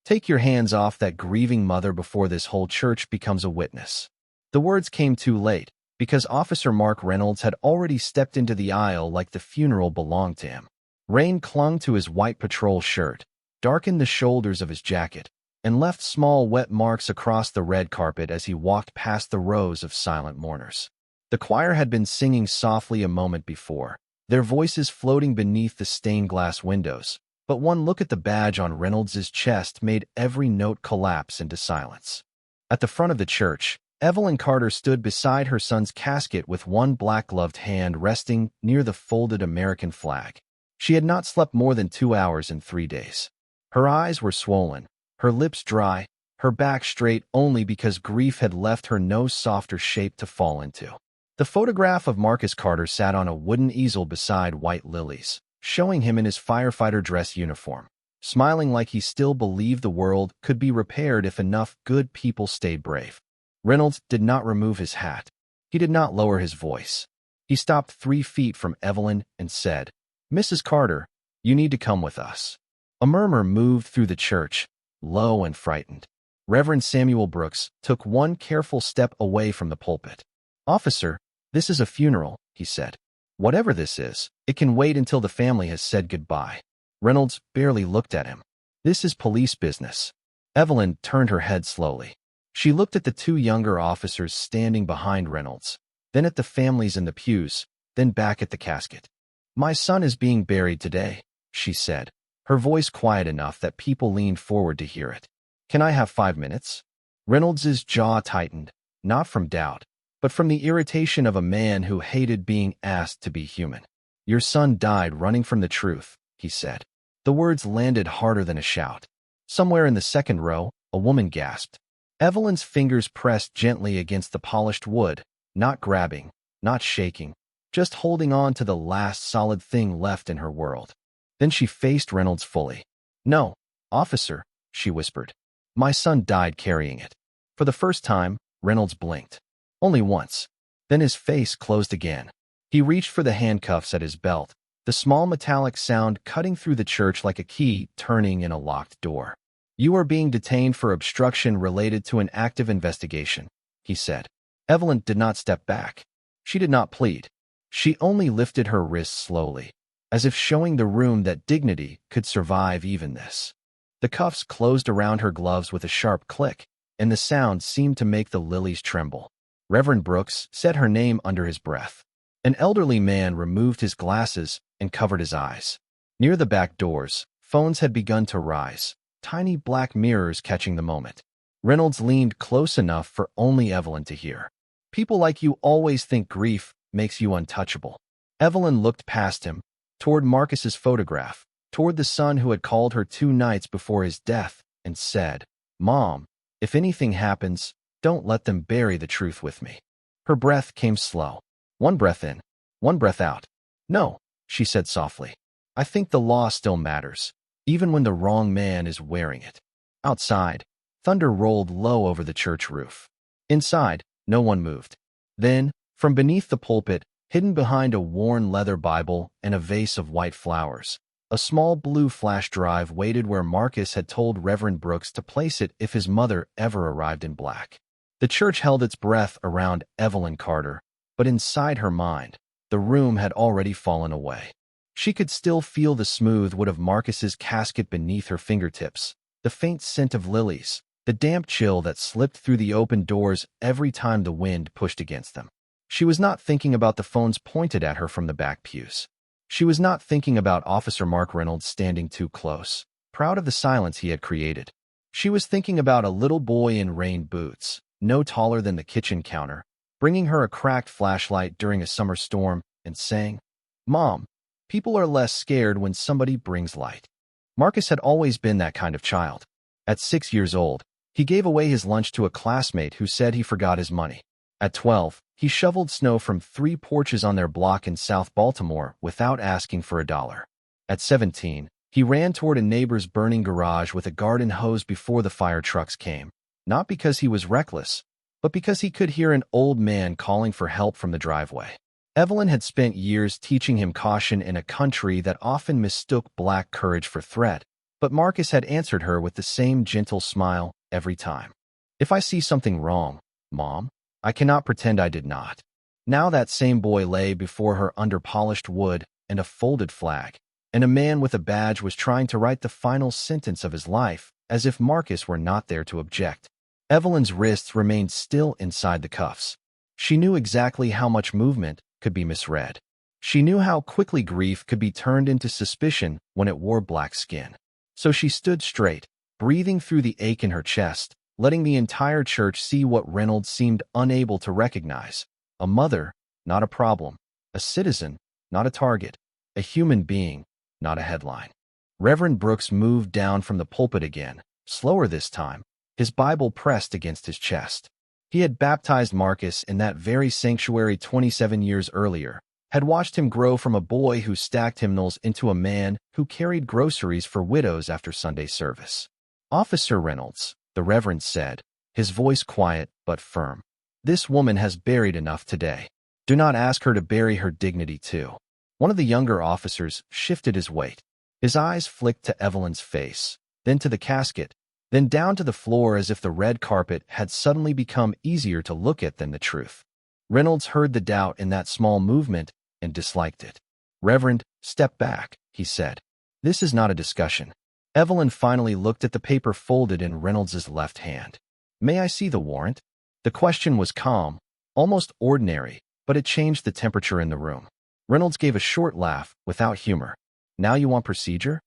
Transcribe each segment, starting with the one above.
Take your hands off that grieving mother before this whole church becomes a witness." The words came too late, because Officer Mark Reynolds had already stepped into the aisle like the funeral belonged to him. Rain clung to his white patrol shirt, darkened the shoulders of his jacket, and left small wet marks across the red carpet as he walked past the rows of silent mourners. The choir had been singing softly a moment before, their voices floating beneath the stained glass windows, but one look at the badge on Reynolds's chest made every note collapse into silence. At the front of the church, Evelyn Carter stood beside her son's casket with one black-gloved hand resting near the folded American flag. She had not slept more than 2 hours in 3 days. Her eyes were swollen, her lips dry, her back straight only because grief had left her no softer shape to fall into. The photograph of Marcus Carter sat on a wooden easel beside white lilies, showing him in his firefighter dress uniform, smiling like he still believed the world could be repaired if enough good people stayed brave. Reynolds did not remove his hat. He did not lower his voice. He stopped 3 feet from Evelyn and said, "Mrs. Carter, you need to come with us." A murmur moved through the church, low and frightened. Reverend Samuel Brooks took one careful step away from the pulpit. "Officer, this is a funeral," he said. "Whatever this is, it can wait until the family has said goodbye." Reynolds barely looked at him. "This is police business." Evelyn turned her head slowly. She looked at the 2 younger officers standing behind Reynolds, then at the families in the pews, then back at the casket. "My son is being buried today," she said, her voice quiet enough that people leaned forward to hear it. "Can I have 5 minutes?" Reynolds's jaw tightened, not from doubt, but from the irritation of a man who hated being asked to be human. "Your son died running from the truth," he said. The words landed harder than a shout. Somewhere in the second row, a woman gasped. Evelyn's fingers pressed gently against the polished wood, not grabbing, not shaking, just holding on to the last solid thing left in her world. Then she faced Reynolds fully. "No, officer," she whispered. "My son died carrying it." For the first time, Reynolds blinked. Only once. Then his face closed again. He reached for the handcuffs at his belt, the small metallic sound cutting through the church like a key turning in a locked door. "You are being detained for obstruction related to an active investigation," he said. Evelyn did not step back. She did not plead. She only lifted her wrists slowly, as if showing the room that dignity could survive even this. The cuffs closed around her gloves with a sharp click, and the sound seemed to make the lilies tremble. Reverend Brooks said her name under his breath. An elderly man removed his glasses and covered his eyes. Near the back doors, phones had begun to rise, tiny black mirrors catching the moment. Reynolds leaned close enough for only Evelyn to hear. "People like you always think grief makes you untouchable." Evelyn looked past him, toward Marcus's photograph, toward the son who had called her 2 nights before his death, and said, "Mom, if anything happens, don't let them bury the truth with me." Her breath came slow. One breath in, one breath out. "No," she said softly. "I think the law still matters, even when the wrong man is wearing it." Outside, thunder rolled low over the church roof. Inside, no one moved. Then, from beneath the pulpit, hidden behind a worn leather Bible and a vase of white flowers, a small blue flash drive waited where Marcus had told Reverend Brooks to place it if his mother ever arrived in black. The church held its breath around Evelyn Carter, but inside her mind, the room had already fallen away. She could still feel the smooth wood of Marcus's casket beneath her fingertips, the faint scent of lilies, the damp chill that slipped through the open doors every time the wind pushed against them. She was not thinking about the phones pointed at her from the back pews. She was not thinking about Officer Mark Reynolds standing too close, proud of the silence he had created. She was thinking about a little boy in rain boots, no taller than the kitchen counter, bringing her a cracked flashlight during a summer storm and saying, "Mom, people are less scared when somebody brings light." Marcus had always been that kind of child. At 6 years old, he gave away his lunch to a classmate who said he forgot his money. At 12, he shoveled snow from 3 porches on their block in South Baltimore without asking for $1. At 17, he ran toward a neighbor's burning garage with a garden hose before the fire trucks came, not because he was reckless, but because he could hear an old man calling for help from the driveway. Evelyn had spent years teaching him caution in a country that often mistook black courage for threat, But Marcus had answered her with the same gentle smile every time. "If I see something wrong, Mom, I cannot pretend I did not." Now that same boy lay before her under polished wood and a folded flag, and a man with a badge was trying to write the final sentence of his life, as if Marcus were not there to object. Evelyn's wrists remained still inside the cuffs. She knew exactly how much movement could be misread. She knew how quickly grief could be turned into suspicion when it wore black skin. So she stood straight, breathing through the ache in her chest, letting the entire church see what Reynolds seemed unable to recognize. A mother, not a problem. A citizen, not a target. A human being, not a headline. Reverend Brooks moved down from the pulpit again, slower this time, his Bible pressed against his chest. He had baptized Marcus in that very sanctuary 27 years earlier, had watched him grow from a boy who stacked hymnals into a man who carried groceries for widows after Sunday service. "Officer Reynolds," the Reverend said, his voice quiet but firm. "This woman has buried enough today. Do not ask her to bury her dignity too." One of the younger officers shifted his weight. His eyes flicked to Evelyn's face, then to the casket, then down to the floor as if the red carpet had suddenly become easier to look at than the truth. Reynolds heard the doubt in that small movement and disliked it. "Reverend, step back," he said. "This is not a discussion." Evelyn finally looked at the paper folded in Reynolds's left hand. "May I see the warrant?" The question was calm, almost ordinary, but it changed the temperature in the room. Reynolds gave a short laugh, without humor. "Now you want procedure?"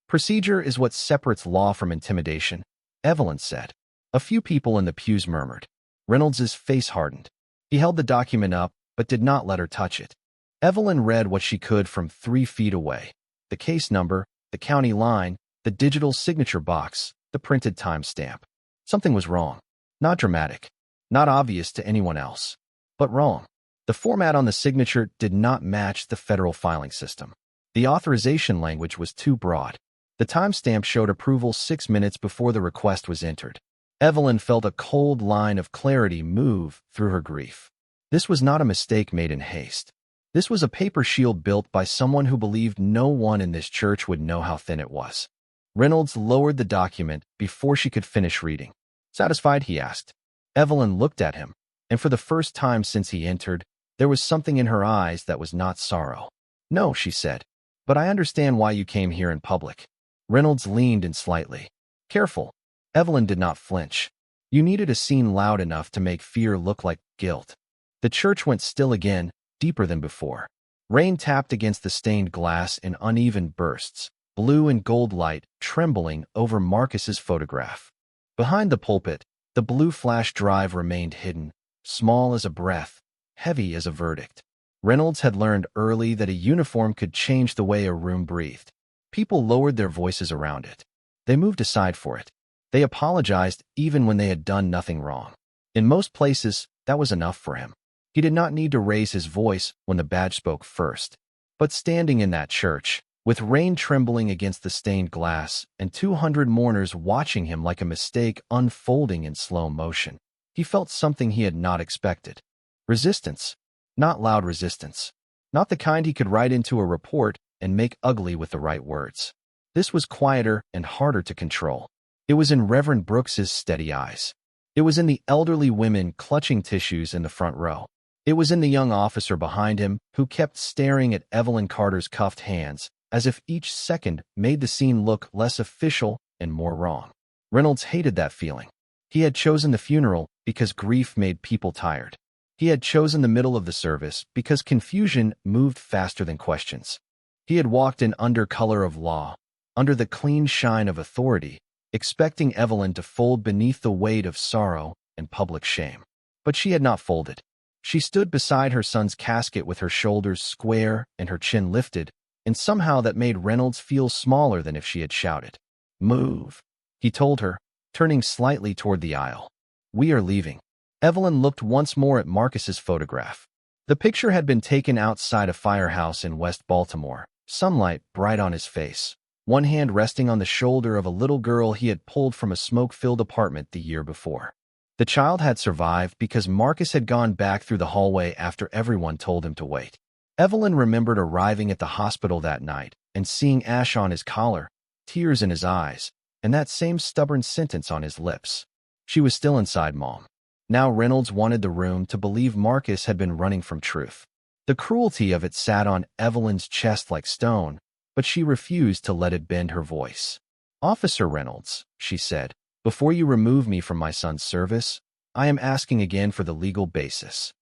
"Procedure is what separates law from intimidation," Evelyn said. A few people in the pews murmured. Reynolds's face hardened. He held the document up, but did not let her touch it. Evelyn read what she could from 3 feet away. The case number, the county line, the digital signature box, the printed timestamp. Something was wrong. Not dramatic. Not obvious to anyone else. But wrong. The format on the signature did not match the federal filing system. The authorization language was too broad. The timestamp showed approval 6 minutes before the request was entered. Evelyn felt a cold line of clarity move through her grief. This was not a mistake made in haste. This was a paper shield built by someone who believed no one in this church would know how thin it was. Reynolds lowered the document before she could finish reading. "Satisfied?" he asked. Evelyn looked at him, and for the first time since he entered, there was something in her eyes that was not sorrow. "No," she said, "but I understand why you came here in public." Reynolds leaned in slightly. "Careful." Evelyn did not flinch. "You needed a scene loud enough to make fear look like guilt." The church went still again, deeper than before. Rain tapped against the stained glass in uneven bursts, blue and gold light trembling over Marcus's photograph. Behind the pulpit, the blue flash drive remained hidden, small as a breath, heavy as a verdict. Reynolds had learned early that a uniform could change the way a room breathed. People lowered their voices around it. They moved aside for it. They apologized even when they had done nothing wrong. In most places, that was enough for him. He did not need to raise his voice when the badge spoke first. But standing in that church, with rain trembling against the stained glass and 200 mourners watching him like a mistake unfolding in slow motion, he felt something he had not expected. Resistance. Not loud resistance. Not the kind he could write into a report and make ugly with the right words. This was quieter and harder to control. It was in Reverend Brooks's steady eyes. It was in the elderly women clutching tissues in the front row. It was in the young officer behind him who kept staring at Evelyn Carter's cuffed hands, as if each second made the scene look less official and more wrong. Reynolds hated that feeling. He had chosen the funeral because grief made people tired. He had chosen the middle of the service because confusion moved faster than questions. He had walked in under color of law, under the clean shine of authority, expecting Evelyn to fold beneath the weight of sorrow and public shame. But she had not folded. She stood beside her son's casket with her shoulders square and her chin lifted, and somehow that made Reynolds feel smaller than if she had shouted. "Move," he told her, turning slightly toward the aisle. "We are leaving." Evelyn looked once more at Marcus's photograph. The picture had been taken outside a firehouse in West Baltimore, sunlight bright on his face, one hand resting on the shoulder of a little girl he had pulled from a smoke-filled apartment the year before. The child had survived because Marcus had gone back through the hallway after everyone told him to wait. Evelyn remembered arriving at the hospital that night and seeing ash on his collar, tears in his eyes, and that same stubborn sentence on his lips. She was still inside Mom. Now Reynolds wanted the room to believe Marcus had been running from truth. The cruelty of it sat on Evelyn's chest like stone, but she refused to let it bend her voice. "Officer Reynolds," she said, "before you remove me from my son's service, I am asking again for the legal basis."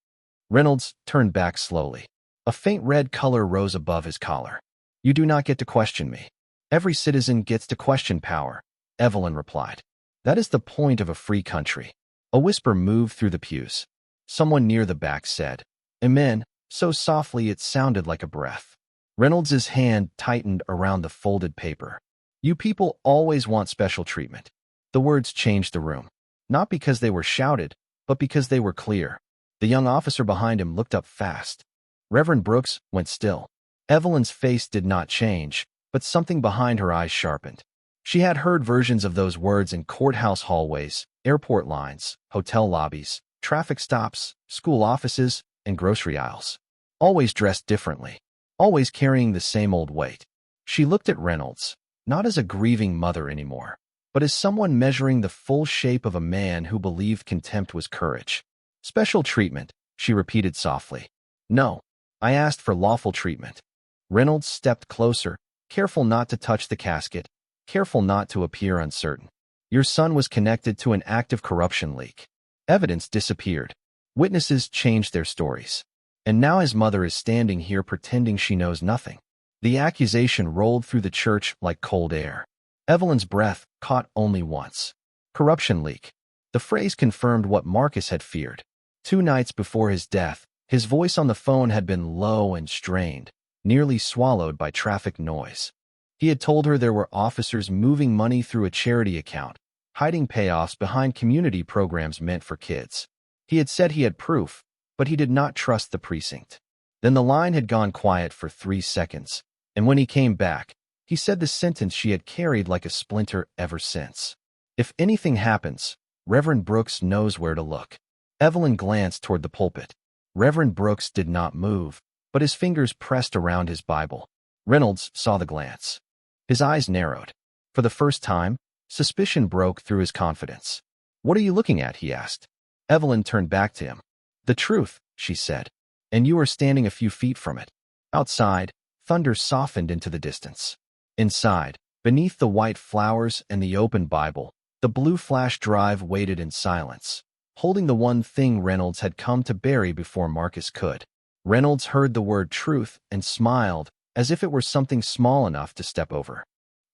Reynolds turned back slowly. A faint red color rose above his collar. "You do not get to question me. Every citizen gets to question power," Evelyn replied. "That is the point of a free country." A whisper moved through the pews. Someone near the back said, "Amen," so softly it sounded like a breath. Reynolds's hand tightened around the folded paper. "You people always want special treatment." The words changed the room, not because they were shouted, but because they were clear. The young officer behind him looked up fast. Reverend Brooks went still. Evelyn's face did not change, but something behind her eyes sharpened. She had heard versions of those words in courthouse hallways, airport lines, hotel lobbies, traffic stops, school offices, and grocery aisles. Always dressed differently, always carrying the same old weight. She looked at Reynolds, not as a grieving mother anymore, but as someone measuring the full shape of a man who believed contempt was courage. "Special treatment," she repeated softly. "No, I asked for lawful treatment." Reynolds stepped closer, careful not to touch the casket, careful not to appear uncertain. "Your son was connected to an active corruption leak. Evidence disappeared. Witnesses changed their stories. And now his mother is standing here pretending she knows nothing." The accusation rolled through the church like cold air. Evelyn's breath caught only once. Corruption leak. The phrase confirmed what Marcus had feared. 2 nights before his death, his voice on the phone had been low and strained, nearly swallowed by traffic noise. He had told her there were officers moving money through a charity account, hiding payoffs behind community programs meant for kids. He had said he had proof, but he did not trust the precinct. Then the line had gone quiet for 3 seconds, and when he came back, he said the sentence she had carried like a splinter ever since. "If anything happens, Reverend Brooks knows where to look." Evelyn glanced toward the pulpit. Reverend Brooks did not move, but his fingers pressed around his Bible. Reynolds saw the glance. His eyes narrowed. For the first time, suspicion broke through his confidence. "What are you looking at?" he asked. Evelyn turned back to him. "The truth," she said, "and you are standing a few feet from it." Outside, thunder softened into the distance. Inside, beneath the white flowers and the open Bible, the blue flash drive waited in silence, holding the one thing Reynolds had come to bury before Marcus could. Reynolds heard the word truth and smiled, as if it were something small enough to step over.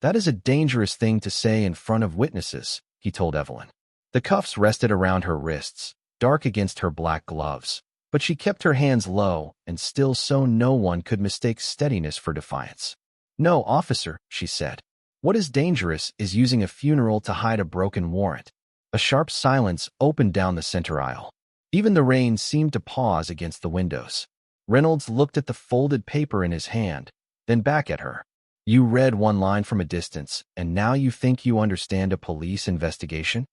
"That is a dangerous thing to say in front of witnesses," he told Evelyn. The cuffs rested around her wrists, dark against her black gloves, but she kept her hands low and still so no one could mistake steadiness for defiance. "No, officer," she said. "What is dangerous is using a funeral to hide a broken warrant." A sharp silence opened down the center aisle. Even the rain seemed to pause against the windows. Reynolds looked at the folded paper in his hand, then back at her. "You read one line from a distance, and now you think you understand a police investigation?"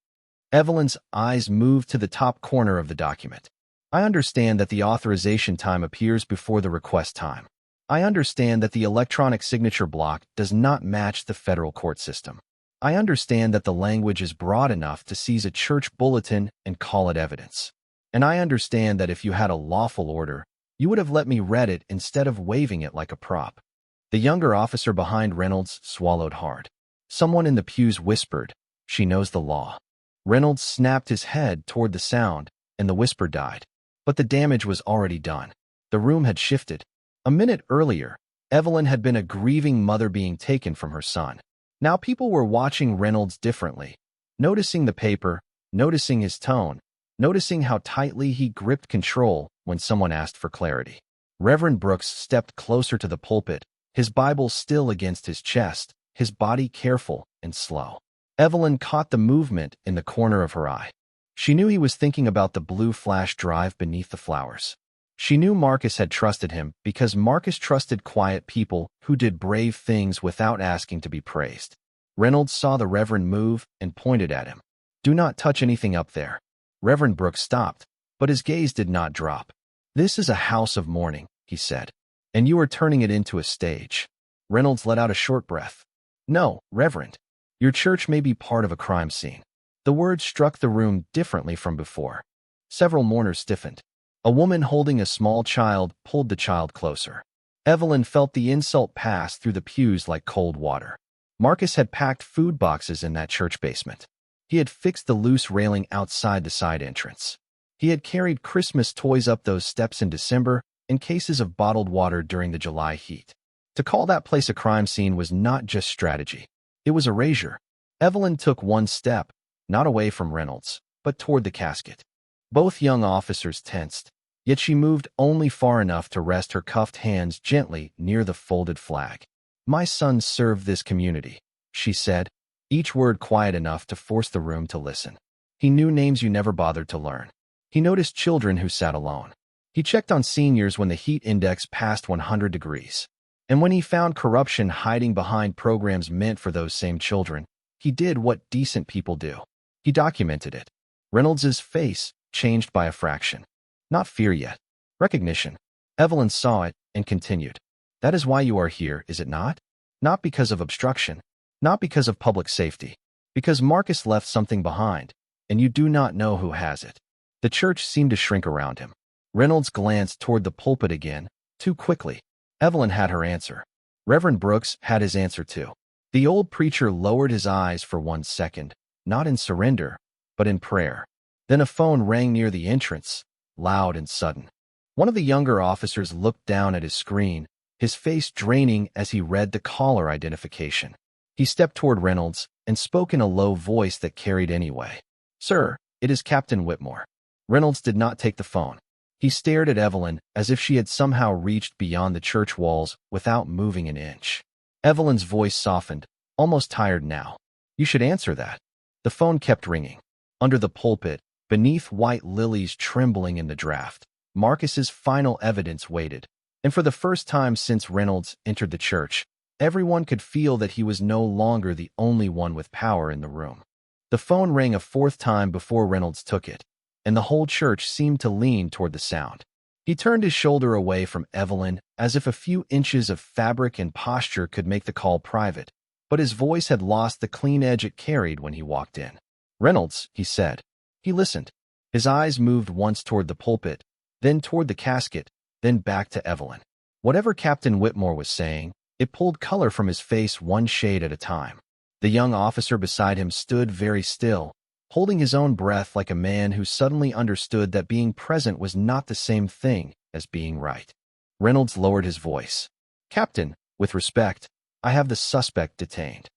Evelyn's eyes moved to the top corner of the document. "I understand that the authorization time appears before the request time. I understand that the electronic signature block does not match the federal court system. I understand that the language is broad enough to seize a church bulletin and call it evidence. And I understand that if you had a lawful order, you would have let me read it instead of waving it like a prop." The younger officer behind Reynolds swallowed hard. Someone in the pews whispered, "She knows the law." Reynolds snapped his head toward the sound, and the whisper died. But the damage was already done. The room had shifted. A minute earlier, Evelyn had been a grieving mother being taken from her son. Now people were watching Reynolds differently, noticing the paper, noticing his tone, noticing how tightly he gripped control when someone asked for clarity. Reverend Brooks stepped closer to the pulpit, his Bible still against his chest, his body careful and slow. Evelyn caught the movement in the corner of her eye. She knew he was thinking about the blue flash drive beneath the flowers. She knew Marcus had trusted him because Marcus trusted quiet people who did brave things without asking to be praised. Reynolds saw the Reverend move and pointed at him. "Do not touch anything up there." Reverend Brooks stopped, but his gaze did not drop. "This is a house of mourning," he said, "and you are turning it into a stage." Reynolds let out a short breath. No, Reverend. Your church may be part of a crime scene. The words struck the room differently from before. Several mourners stiffened. A woman holding a small child pulled the child closer. Evelyn felt the insult pass through the pews like cold water. Marcus had packed food boxes in that church basement. He had fixed the loose railing outside the side entrance. He had carried Christmas toys up those steps in December and cases of bottled water during the July heat. To call that place a crime scene was not just strategy. It was erasure. Evelyn took one step, not away from Reynolds, but toward the casket. Both young officers tensed, yet she moved only far enough to rest her cuffed hands gently near the folded flag. "My son served this community," she said, each word quiet enough to force the room to listen. "He knew names you never bothered to learn. He noticed children who sat alone. He checked on seniors when the heat index passed 100 degrees. And when he found corruption hiding behind programs meant for those same children, he did what decent people do. He documented it." Reynolds's face changed by a fraction. Not fear yet. Recognition. Evelyn saw it and continued. "That is why you are here, is it not? Not because of obstruction. Not because of public safety. Because Marcus left something behind, and you do not know who has it." The church seemed to shrink around him. Reynolds glanced toward the pulpit again, too quickly. Evelyn had her answer. Reverend Brooks had his answer too. The old preacher lowered his eyes for 1 second, not in surrender, but in prayer. Then a phone rang near the entrance, loud and sudden. One of the younger officers looked down at his screen, his face draining as he read the caller identification. He stepped toward Reynolds and spoke in a low voice that carried anyway. "Sir, it is Captain Whitmore." Reynolds did not take the phone. He stared at Evelyn as if she had somehow reached beyond the church walls without moving an inch. Evelyn's voice softened, almost tired now. "You should answer that." The phone kept ringing. Under the pulpit, beneath white lilies trembling in the draft, Marcus's final evidence waited. And for the first time since Reynolds entered the church, everyone could feel that he was no longer the only one with power in the room. The phone rang a 4th time before Reynolds took it, and the whole church seemed to lean toward the sound. He turned his shoulder away from Evelyn as if a few inches of fabric and posture could make the call private, but his voice had lost the clean edge it carried when he walked in. "Reynolds," he said. He listened. His eyes moved once toward the pulpit, then toward the casket, then back to Evelyn. Whatever Captain Whitmore was saying, it pulled color from his face one shade at a time. The young officer beside him stood very still, holding his own breath like a man who suddenly understood that being present was not the same thing as being right. Reynolds lowered his voice. "Captain, with respect, I have the suspect detained."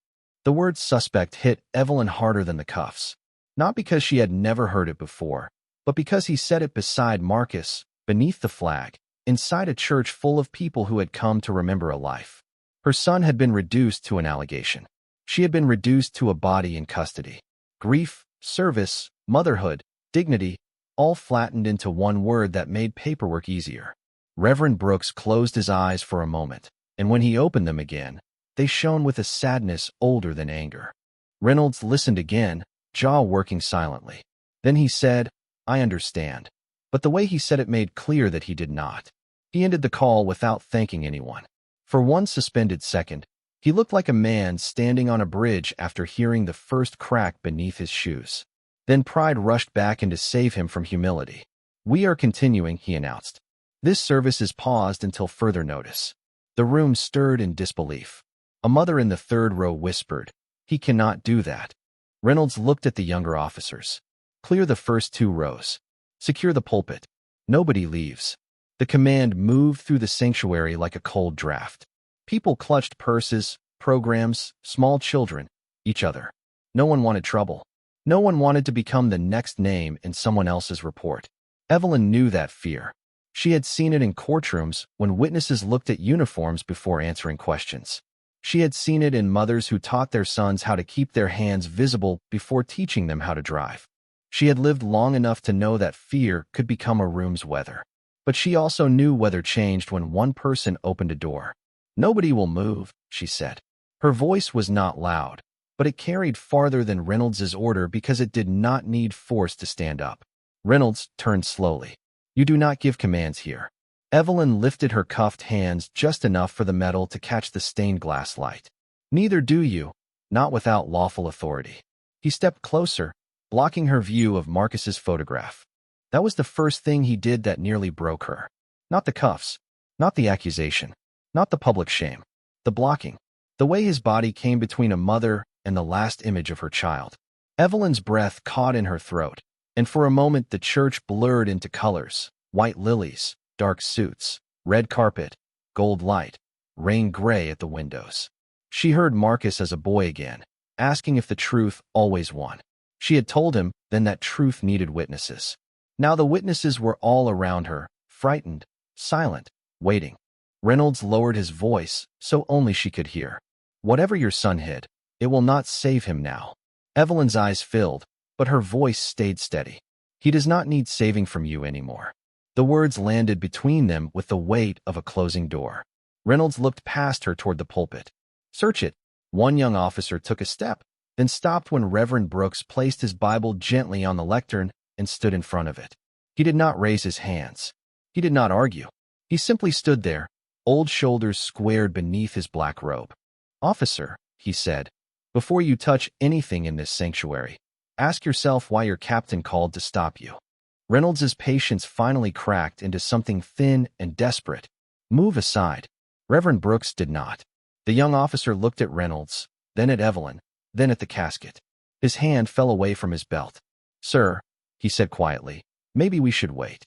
The word suspect hit Evelyn harder than the cuffs, not because she had never heard it before, but because he said it beside Marcus, beneath the flag, inside a church full of people who had come to remember a life. Her son had been reduced to an allegation. She had been reduced to a body in custody. Grief, service, motherhood, dignity, all flattened into one word that made paperwork easier. Reverend Brooks closed his eyes for a moment, and when he opened them again, they shone with a sadness older than anger. Reynolds listened again, jaw working silently. Then he said, "I understand." But the way he said it made clear that he did not. He ended the call without thanking anyone. For one suspended second, he looked like a man standing on a bridge after hearing the first crack beneath his shoes. Then pride rushed back in to save him from humility. "We are continuing," he announced. "This service is paused until further notice." The room stirred in disbelief. A mother in the 3rd row whispered, "He cannot do that." Reynolds looked at the younger officers. "Clear the first 2 rows. Secure the pulpit. Nobody leaves." The command moved through the sanctuary like a cold draft. People clutched purses, programs, small children, each other. No one wanted trouble. No one wanted to become the next name in someone else's report. Evelyn knew that fear. She had seen it in courtrooms when witnesses looked at uniforms before answering questions. She had seen it in mothers who taught their sons how to keep their hands visible before teaching them how to drive. She had lived long enough to know that fear could become a room's weather. But she also knew weather changed when one person opened a door. "Nobody will move," she said. Her voice was not loud, but it carried farther than Reynolds's order because it did not need force to stand up. Reynolds turned slowly. "You do not give commands here." Evelyn lifted her cuffed hands just enough for the metal to catch the stained glass light. Neither do you, not without lawful authority. He stepped closer, blocking her view of Marcus's photograph. That was the first thing he did that nearly broke her. Not the cuffs, not the accusation, not the public shame. The blocking. The way his body came between a mother and the last image of her child. Evelyn's breath caught in her throat, and for a moment the church blurred into colors: white lilies, dark suits, red carpet, gold light, rain gray at the windows. She heard Marcus as a boy again, asking if the truth always won. She had told him then that truth needed witnesses. Now the witnesses were all around her, frightened, silent, waiting. Reynolds lowered his voice so only she could hear. Whatever your son hid, it will not save him now. Evelyn's eyes filled, but her voice stayed steady. He does not need saving from you anymore. The words landed between them with the weight of a closing door. Reynolds looked past her toward the pulpit. Search it. One young officer took a step, then stopped when Reverend Brooks placed his Bible gently on the lectern and stood in front of it. He did not raise his hands. He did not argue. He simply stood there, old shoulders squared beneath his black robe. Officer, he said, before you touch anything in this sanctuary, ask yourself why your captain called to stop you. Reynolds's patience finally cracked into something thin and desperate. Move aside. Reverend Brooks did not. The young officer looked at Reynolds, then at Evelyn, then at the casket. His hand fell away from his belt. Sir, he said quietly, maybe we should wait.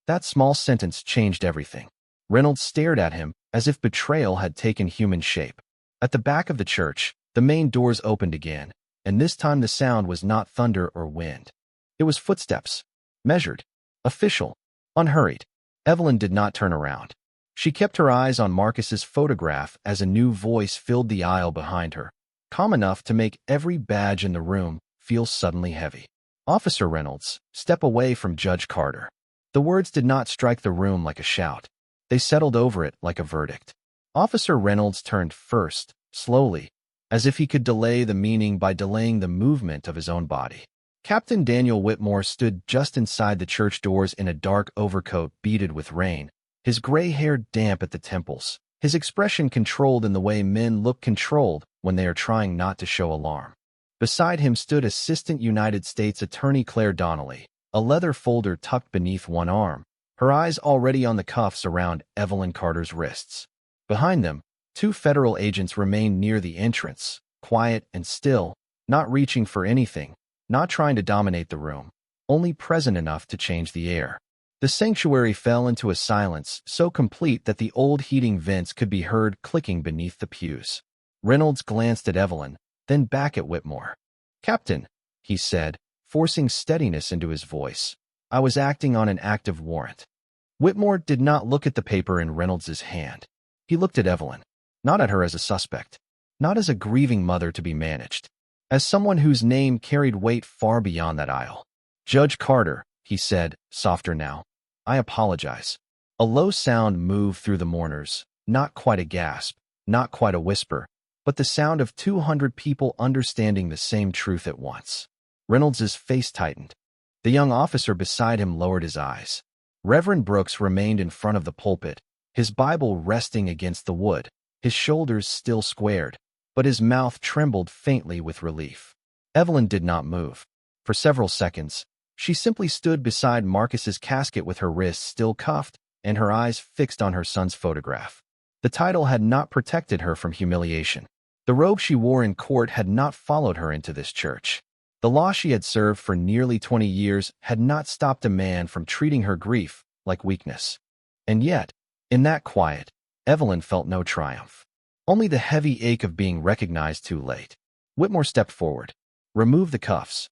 That small sentence changed everything. Reynolds stared at him as if betrayal had taken human shape. At the back of the church, the main doors opened again, and this time the sound was not thunder or wind. It was footsteps, measured, official, unhurried. Evelyn did not turn around. She kept her eyes on Marcus's photograph as a new voice filled the aisle behind her, calm enough to make every badge in the room feel suddenly heavy. Officer Reynolds, step away from Judge Carter. The words did not strike the room like a shout. They settled over it like a verdict. Officer Reynolds turned first, slowly, as if he could delay the meaning by delaying the movement of his own body. Captain Daniel Whitmore stood just inside the church doors in a dark overcoat beaded with rain, his gray hair damp at the temples, his expression controlled in the way men look controlled when they are trying not to show alarm. Beside him stood Assistant United States Attorney Claire Donnelly, a leather folder tucked beneath one arm, her eyes already on the cuffs around Evelyn Carter's wrists. Behind them, two federal agents remained near the entrance, quiet and still, not reaching for anything, not trying to dominate the room, only present enough to change the air. The sanctuary fell into a silence so complete that the old heating vents could be heard clicking beneath the pews. Reynolds glanced at Evelyn, then back at Whitmore. Captain, he said, forcing steadiness into his voice, I was acting on an active warrant. Whitmore did not look at the paper in Reynolds's hand. He looked at Evelyn, not at her as a suspect, not as a grieving mother to be managed, as someone whose name carried weight far beyond that aisle. Judge Carter, he said, softer now, I apologize. A low sound moved through the mourners, not quite a gasp, not quite a whisper, but the sound of 200 people understanding the same truth at once. Reynolds's face tightened. The young officer beside him lowered his eyes. Reverend Brooks remained in front of the pulpit, his Bible resting against the wood, his shoulders still squared, but his mouth trembled faintly with relief. Evelyn did not move. For several seconds, she simply stood beside Marcus's casket with her wrists still cuffed and her eyes fixed on her son's photograph. The title had not protected her from humiliation. The robe she wore in court had not followed her into this church. The law she had served for nearly 20 years had not stopped a man from treating her grief like weakness. And yet, in that quiet, Evelyn felt no triumph. Only the heavy ache of being recognized too late. Whitmore stepped forward. Remove the cuffs.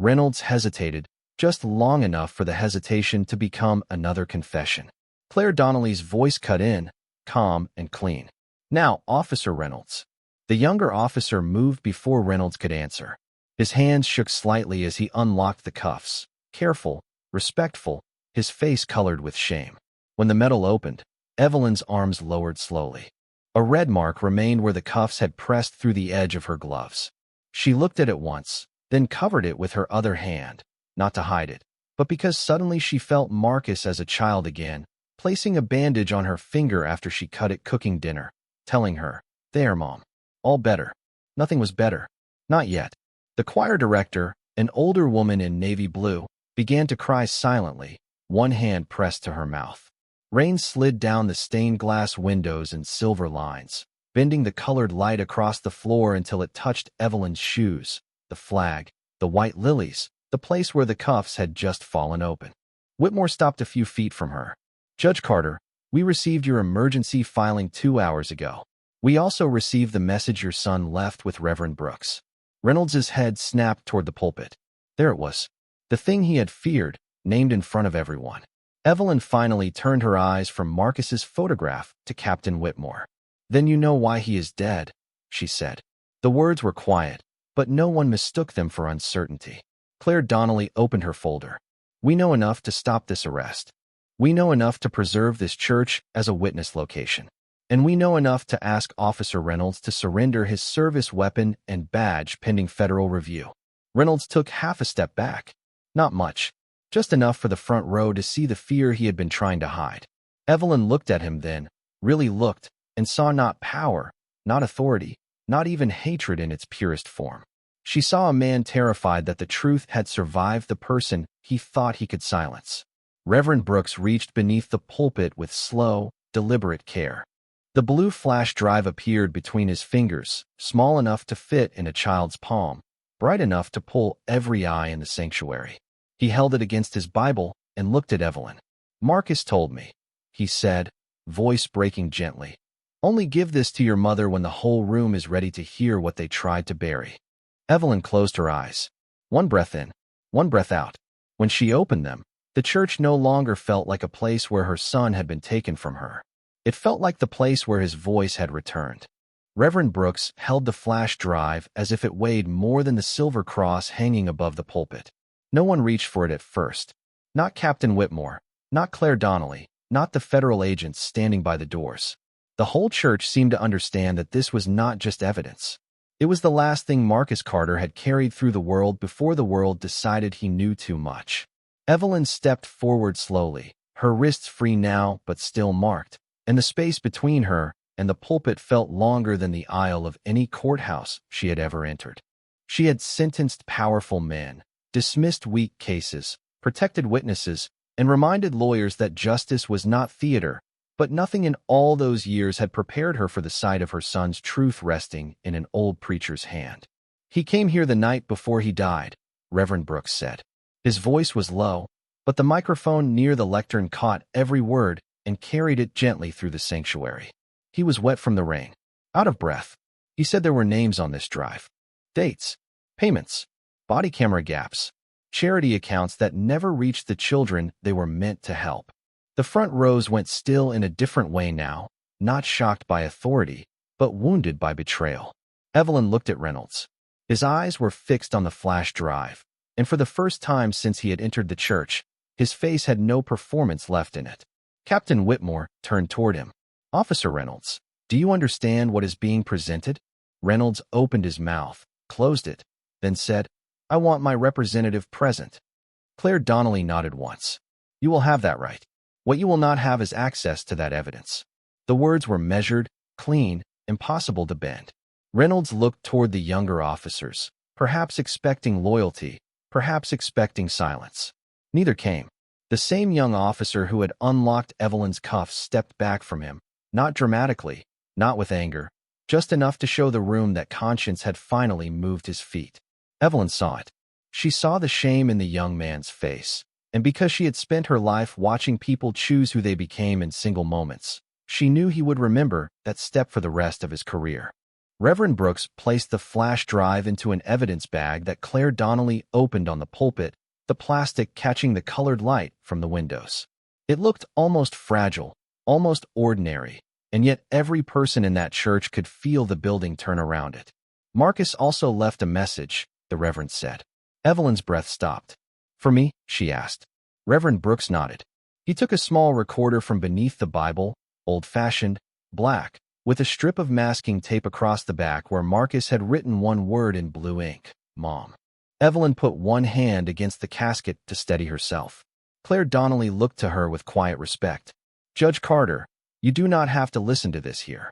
Reynolds hesitated, just long enough for the hesitation to become another confession. Claire Donnelly's voice cut in, calm and clean. Now, Officer Reynolds. The younger officer moved before Reynolds could answer. His hands shook slightly as he unlocked the cuffs. Careful, respectful, his face colored with shame. When the metal opened, Evelyn's arms lowered slowly. A red mark remained where the cuffs had pressed through the edge of her gloves. She looked at it once, then covered it with her other hand, not to hide it, but because suddenly she felt Marcus as a child again, placing a bandage on her finger after she cut it cooking dinner, telling her, "There, Mom." All better. Nothing was better. Not yet. The choir director, an older woman in navy blue, began to cry silently, one hand pressed to her mouth. Rain slid down the stained glass windows in silver lines, bending the colored light across the floor until it touched Evelyn's shoes, the flag, the white lilies, the place where the cuffs had just fallen open. Whitmore stopped a few feet from her. Judge Carter, we received your emergency filing 2 hours ago. We also received the message your son left with Reverend Brooks. Reynolds's head snapped toward the pulpit. There it was. The thing he had feared, named in front of everyone. Evelyn finally turned her eyes from Marcus's photograph to Captain Whitmore. Then you know why he is dead, she said. The words were quiet, but no one mistook them for uncertainty. Claire Donnelly opened her folder. We know enough to stop this arrest. We know enough to preserve this church as a witness location. And we know enough to ask Officer Reynolds to surrender his service weapon and badge pending federal review. Reynolds took half a step back. Not much. Just enough for the front row to see the fear he had been trying to hide. Evelyn looked at him then, really looked, and saw not power, not authority, not even hatred in its purest form. She saw a man terrified that the truth had survived the person he thought he could silence. Reverend Brooks reached beneath the pulpit with slow, deliberate care. The blue flash drive appeared between his fingers, small enough to fit in a child's palm, bright enough to pull every eye in the sanctuary. He held it against his Bible and looked at Evelyn. Marcus told me, he said, voice breaking gently. Only give this to your mother when the whole room is ready to hear what they tried to bury. Evelyn closed her eyes. One breath in, one breath out. When she opened them, the church no longer felt like a place where her son had been taken from her. It felt like the place where his voice had returned. Reverend Brooks held the flash drive as if it weighed more than the silver cross hanging above the pulpit. No one reached for it at first. Not Captain Whitmore, not Claire Donnelly, not the federal agents standing by the doors. The whole church seemed to understand that this was not just evidence. It was the last thing Marcus Carter had carried through the world before the world decided he knew too much. Evelyn stepped forward slowly, her wrists free now but still marked, and the space between her and the pulpit felt longer than the aisle of any courthouse she had ever entered. She had sentenced powerful men, dismissed weak cases, protected witnesses, and reminded lawyers that justice was not theater, but nothing in all those years had prepared her for the sight of her son's truth resting in an old preacher's hand. He came here the night before he died, Reverend Brooks said. His voice was low, but the microphone near the lectern caught every word and carried it gently through the sanctuary. He was wet from the rain, out of breath. He said there were names on this drive. Dates, payments, body camera gaps, charity accounts that never reached the children they were meant to help. The front rows went still in a different way now, not shocked by authority, but wounded by betrayal. Evelyn looked at Reynolds. His eyes were fixed on the flash drive, and for the first time since he had entered the church, his face had no performance left in it. Captain Whitmore turned toward him. Officer Reynolds, do you understand what is being presented? Reynolds opened his mouth, closed it, then said, I want my representative present. Claire Donnelly nodded once. You will have that right. What you will not have is access to that evidence. The words were measured, clean, impossible to bend. Reynolds looked toward the younger officers, perhaps expecting loyalty, perhaps expecting silence. Neither came. The same young officer who had unlocked Evelyn's cuffs stepped back from him, not dramatically, not with anger, just enough to show the room that conscience had finally moved his feet. Evelyn saw it. She saw the shame in the young man's face, and because she had spent her life watching people choose who they became in single moments, she knew he would remember that step for the rest of his career. Reverend Brooks placed the flash drive into an evidence bag that Claire Donnelly opened on the pulpit, the plastic catching the colored light from the windows. It looked almost fragile, almost ordinary, and yet every person in that church could feel the building turn around it. Marcus also left a message, the Reverend said. Evelyn's breath stopped. For me? She asked. Reverend Brooks nodded. He took a small recorder from beneath the Bible, old-fashioned, black, with a strip of masking tape across the back where Marcus had written one word in blue ink, Mom. Evelyn put one hand against the casket to steady herself. Claire Donnelly looked to her with quiet respect. Judge Carter, you do not have to listen to this here.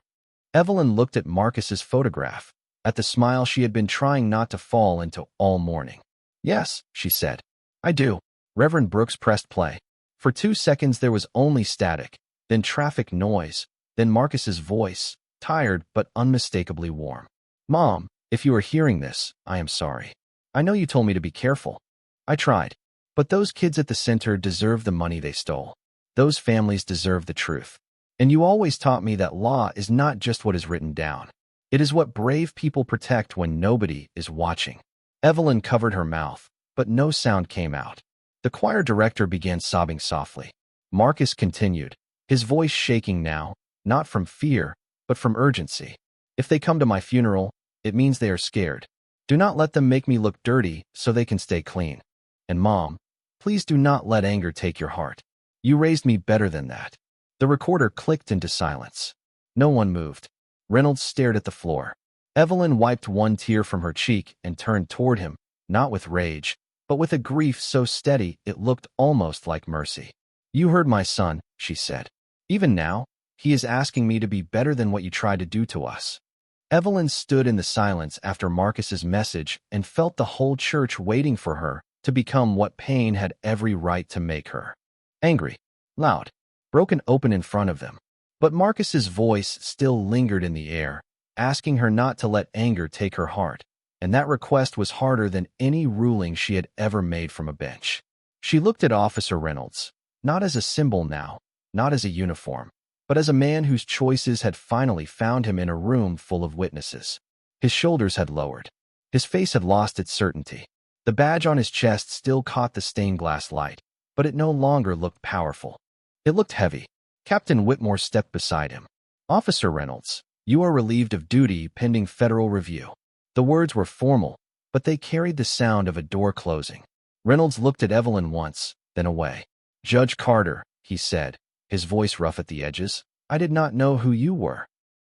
Evelyn looked at Marcus's photograph, at the smile she had been trying not to fall into all morning. "Yes," she said. "I do." Reverend Brooks pressed play. For 2 seconds there was only static, then traffic noise, then Marcus's voice, tired but unmistakably warm. "Mom, if you are hearing this, I am sorry. I know you told me to be careful. I tried. But those kids at the center deserve the money they stole. Those families deserve the truth. And you always taught me that law is not just what is written down. It is what brave people protect when nobody is watching." Evelyn covered her mouth, but no sound came out. The choir director began sobbing softly. Marcus continued, his voice shaking now, not from fear, but from urgency. "If they come to my funeral, it means they are scared. Do not let them make me look dirty so they can stay clean. And Mom, please do not let anger take your heart. You raised me better than that." The recorder clicked into silence. No one moved. Reynolds stared at the floor. Evelyn wiped one tear from her cheek and turned toward him, not with rage, but with a grief so steady it looked almost like mercy. "You heard my son," she said. "Even now, he is asking me to be better than what you tried to do to us." Evelyn stood in the silence after Marcus's message and felt the whole church waiting for her to become what pain had every right to make her. Angry, loud, broken open in front of them. But Marcus's voice still lingered in the air, asking her not to let anger take her heart, and that request was harder than any ruling she had ever made from a bench. She looked at Officer Reynolds, not as a symbol now, not as a uniform, but as a man whose choices had finally found him in a room full of witnesses. His shoulders had lowered. His face had lost its certainty. The badge on his chest still caught the stained glass light, but it no longer looked powerful. It looked heavy. Captain Whitmore stepped beside him. "Officer Reynolds, you are relieved of duty pending federal review." The words were formal, but they carried the sound of a door closing. Reynolds looked at Evelyn once, then away. "Judge Carter," he said, his voice rough at the edges, "I did not know who you were."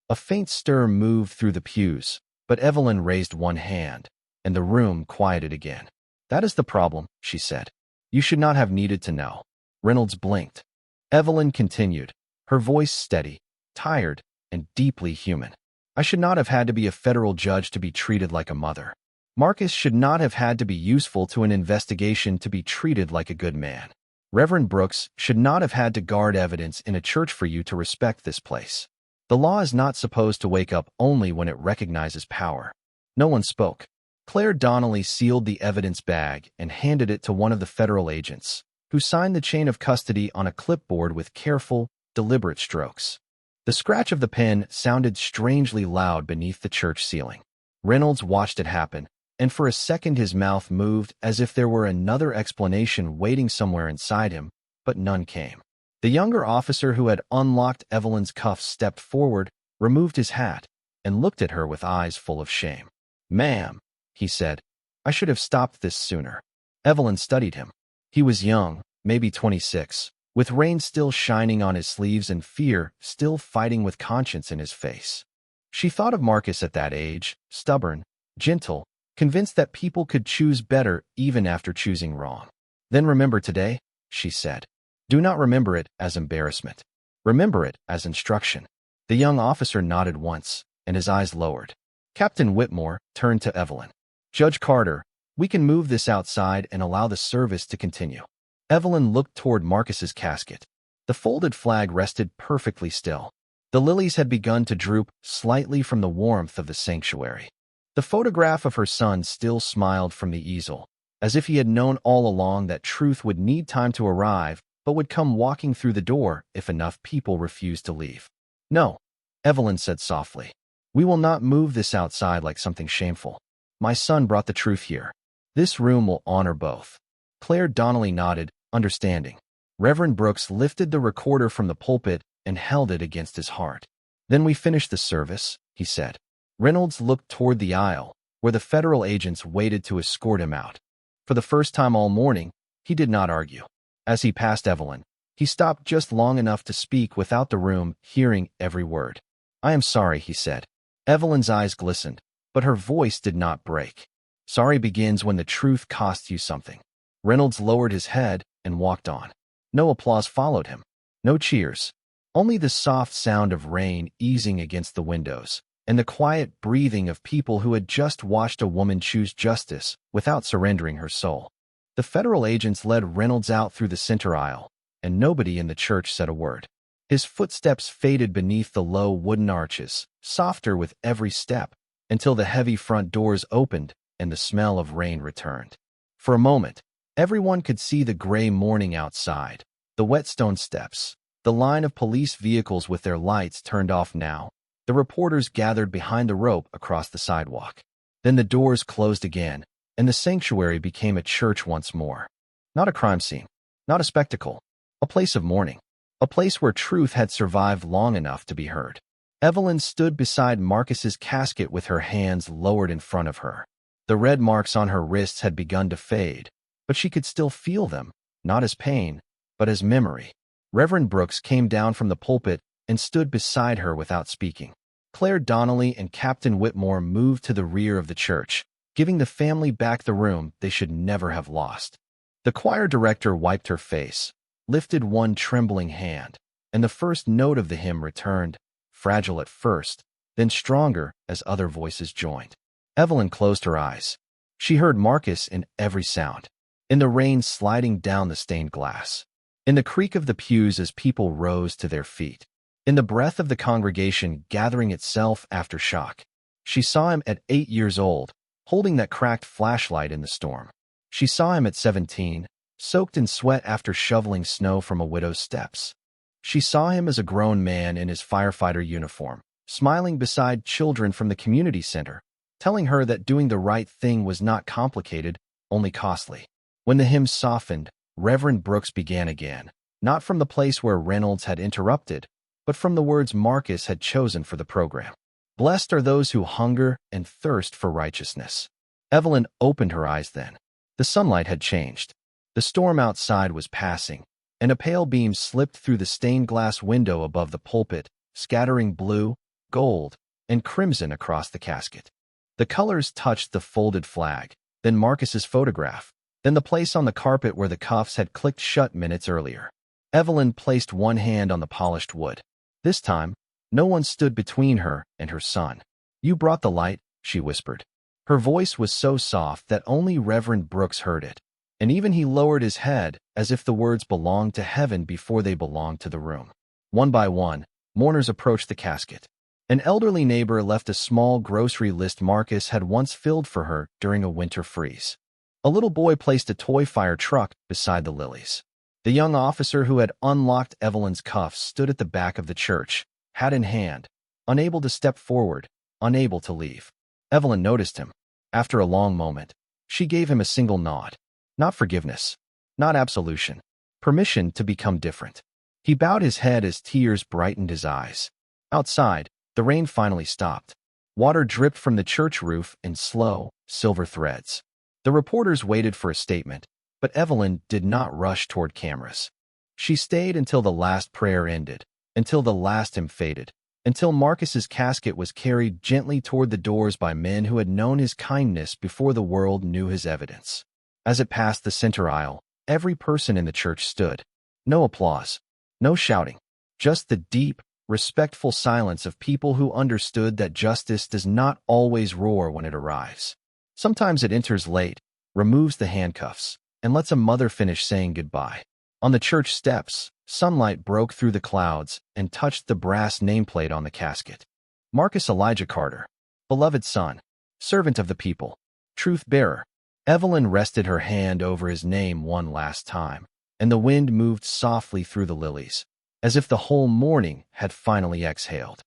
A faint stir moved through the pews, but Evelyn raised one hand, and the room quieted again. "That is the problem," she said. "You should not have needed to know." Reynolds blinked. Evelyn continued, her voice steady, tired, and deeply human. "I should not have had to be a federal judge to be treated like a mother. Marcus should not have had to be useful to an investigation to be treated like a good man. Reverend Brooks should not have had to guard evidence in a church for you to respect this place. The law is not supposed to wake up only when it recognizes power." No one spoke. Claire Donnelly sealed the evidence bag and handed it to one of the federal agents, who signed the chain of custody on a clipboard with careful, deliberate strokes. The scratch of the pen sounded strangely loud beneath the church ceiling. Reynolds watched it happen, and for a second his mouth moved as if there were another explanation waiting somewhere inside him, but none came. The younger officer who had unlocked Evelyn's cuffs stepped forward, removed his hat, and looked at her with eyes full of shame. "Ma'am," he said, "I should have stopped this sooner." Evelyn studied him. He was young, maybe 26, with rain still shining on his sleeves and fear still fighting with conscience in his face. She thought of Marcus at that age, stubborn, gentle, convinced that people could choose better even after choosing wrong. "Then remember today," she said. "Do not remember it as embarrassment. Remember it as instruction." The young officer nodded once, and his eyes lowered. Captain Whitmore turned to Evelyn. "Judge Carter, we can move this outside and allow the service to continue." Evelyn looked toward Marcus's casket. The folded flag rested perfectly still. The lilies had begun to droop slightly from the warmth of the sanctuary. The photograph of her son still smiled from the easel, as if he had known all along that truth would need time to arrive, but would come walking through the door if enough people refused to leave. "No," Evelyn said softly. "We will not move this outside like something shameful. My son brought the truth here. This room will honor both." Claire Donnelly nodded, understanding. Reverend Brooks lifted the recorder from the pulpit and held it against his heart. "Then we finish the service," he said. Reynolds looked toward the aisle, where the federal agents waited to escort him out. For the first time all morning, he did not argue. As he passed Evelyn, he stopped just long enough to speak without the room hearing every word. "I am sorry," he said. Evelyn's eyes glistened, but her voice did not break. "Sorry begins when the truth costs you something." Reynolds lowered his head and walked on. No applause followed him. No cheers. Only the soft sound of rain easing against the windows, and the quiet breathing of people who had just watched a woman choose justice without surrendering her soul. The federal agents led Reynolds out through the center aisle, and nobody in the church said a word. His footsteps faded beneath the low wooden arches, softer with every step, until the heavy front doors opened and the smell of rain returned. For a moment, everyone could see the gray morning outside, the wet stone steps, the line of police vehicles with their lights turned off now, the reporters gathered behind the rope across the sidewalk. Then the doors closed again, and the sanctuary became a church once more. Not a crime scene, not a spectacle, a place of mourning, a place where truth had survived long enough to be heard. Evelyn stood beside Marcus's casket with her hands lowered in front of her. The red marks on her wrists had begun to fade, but she could still feel them, not as pain, but as memory. Reverend Brooks came down from the pulpit and stood beside her without speaking. Claire Donnelly and Captain Whitmore moved to the rear of the church, giving the family back the room they should never have lost. The choir director wiped her face, lifted one trembling hand, and the first note of the hymn returned, fragile at first, then stronger as other voices joined. Evelyn closed her eyes. She heard Marcus in every sound, in the rain sliding down the stained glass, in the creak of the pews as people rose to their feet, in the breath of the congregation gathering itself after shock. She saw him at 8 years old, holding that cracked flashlight in the storm. She saw him at 17, soaked in sweat after shoveling snow from a widow's steps. She saw him as a grown man in his firefighter uniform, smiling beside children from the community center, telling her that doing the right thing was not complicated, only costly. When the hymn softened, Reverend Brooks began again, not from the place where Reynolds had interrupted, but from the words Marcus had chosen for the program. Blessed are those who hunger and thirst for righteousness. Evelyn opened her eyes then. The sunlight had changed. The storm outside was passing, and a pale beam slipped through the stained glass window above the pulpit, scattering blue, gold, and crimson across the casket. The colors touched the folded flag, then Marcus's photograph, then the place on the carpet where the cuffs had clicked shut minutes earlier. Evelyn placed one hand on the polished wood. This time, no one stood between her and her son. "You brought the light," she whispered. Her voice was so soft that only Reverend Brooks heard it, and even he lowered his head as if the words belonged to heaven before they belonged to the room. One by one, mourners approached the casket. An elderly neighbor left a small grocery list Marcus had once filled for her during a winter freeze. A little boy placed a toy fire truck beside the lilies. The young officer who had unlocked Evelyn's cuffs stood at the back of the church, hat in hand, unable to step forward, unable to leave. Evelyn noticed him. After a long moment, she gave him a single nod. Not forgiveness, not absolution, permission to become different. He bowed his head as tears brightened his eyes. Outside, the rain finally stopped. Water dripped from the church roof in slow, silver threads. The reporters waited for a statement, but Evelyn did not rush toward cameras. She stayed until the last prayer ended, until the last hymn faded, until Marcus's casket was carried gently toward the doors by men who had known his kindness before the world knew his evidence. As it passed the center aisle, every person in the church stood. No applause, no shouting, just the deep, respectful silence of people who understood that justice does not always roar when it arrives. Sometimes it enters late, removes the handcuffs, and lets a mother finish saying goodbye. On the church steps, sunlight broke through the clouds and touched the brass nameplate on the casket. Marcus Elijah Carter, beloved son, servant of the people, truth-bearer. Evelyn rested her hand over his name one last time, and the wind moved softly through the lilies, as if the whole morning had finally exhaled.